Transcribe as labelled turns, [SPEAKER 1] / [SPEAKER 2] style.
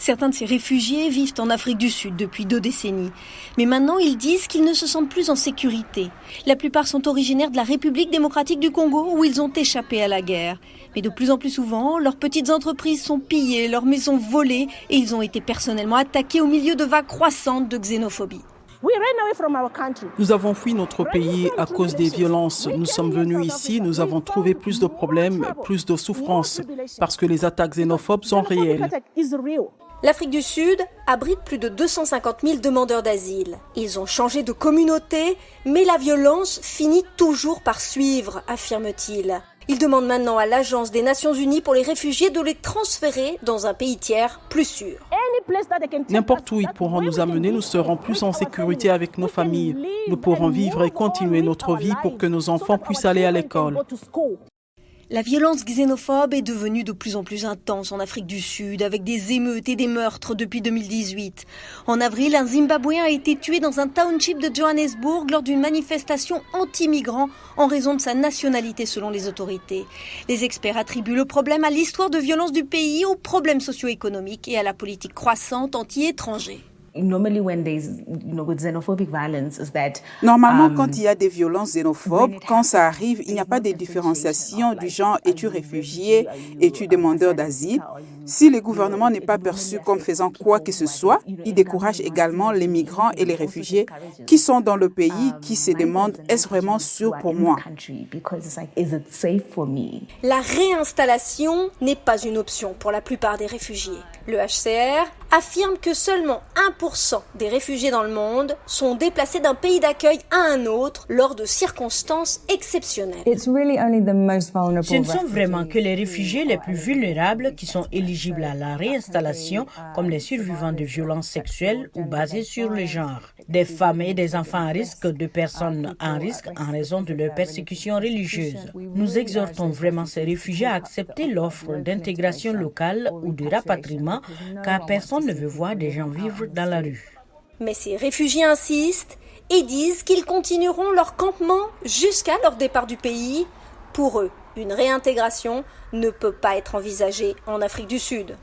[SPEAKER 1] Certains de ces réfugiés vivent en Afrique du Sud depuis 2 décennies. Mais maintenant, ils disent qu'ils ne se sentent plus en sécurité. La plupart sont originaires de la République démocratique du Congo où ils ont échappé à la guerre. Mais de plus en plus souvent, leurs petites entreprises sont pillées, leurs maisons volées et ils ont été personnellement attaqués au milieu de vagues croissantes de xénophobie.
[SPEAKER 2] Nous avons fui notre pays à cause des violences. Nous sommes venus ici, nous avons trouvé plus de problèmes, plus de souffrances, parce que les attaques xénophobes sont réelles.
[SPEAKER 1] L'Afrique du Sud abrite plus de 250 000 demandeurs d'asile. Ils ont changé de communauté, mais la violence finit toujours par suivre, affirme-t-il. Il demande maintenant à l'Agence des Nations Unies pour les réfugiés de les transférer dans un pays tiers plus sûr.
[SPEAKER 2] N'importe où ils pourront nous amener, nous serons plus en sécurité avec nos familles. Nous pourrons vivre et continuer notre vie pour que nos enfants puissent aller à l'école.
[SPEAKER 1] La violence xénophobe est devenue de plus en plus intense en Afrique du Sud, avec des émeutes et des meurtres depuis 2018. En avril, un Zimbabwéen a été tué dans un township de Johannesburg lors d'une manifestation anti-migrants en raison de sa nationalité selon les autorités. Les experts attribuent le problème à l'histoire de violence du pays, aux problèmes socio-économiques et à la politique croissante anti-étrangers.
[SPEAKER 3] Normalement, quand il y a des violences xénophobes, quand ça arrive, il n'y a pas de différenciation du genre es-tu réfugié, es-tu demandeur d'asile. Si le gouvernement n'est pas perçu comme faisant quoi que ce soit, il décourage également les migrants et les réfugiés qui sont dans le pays, qui se demandent est-ce vraiment sûr pour moi?
[SPEAKER 1] La réinstallation n'est pas une option pour la plupart des réfugiés. Le HCR affirme que seulement 1% des réfugiés dans le monde sont déplacés d'un pays d'accueil à un autre lors de circonstances exceptionnelles.
[SPEAKER 4] Ce ne sont vraiment que les réfugiés les plus vulnérables qui sont éligibles à la réinstallation, comme les survivants de violences sexuelles ou basées sur le genre, des femmes et des enfants à risque, de personnes en risque en raison de leur persécution religieuse. Nous exhortons vraiment ces réfugiés à accepter l'offre d'intégration locale ou de rapatriement, car personne ne veut voir des gens vivre dans la rue.
[SPEAKER 1] Mais ces réfugiés insistent et disent qu'ils continueront leur campement jusqu'à leur départ du pays. Pour eux, une réintégration ne peut pas être envisagée en Afrique du Sud.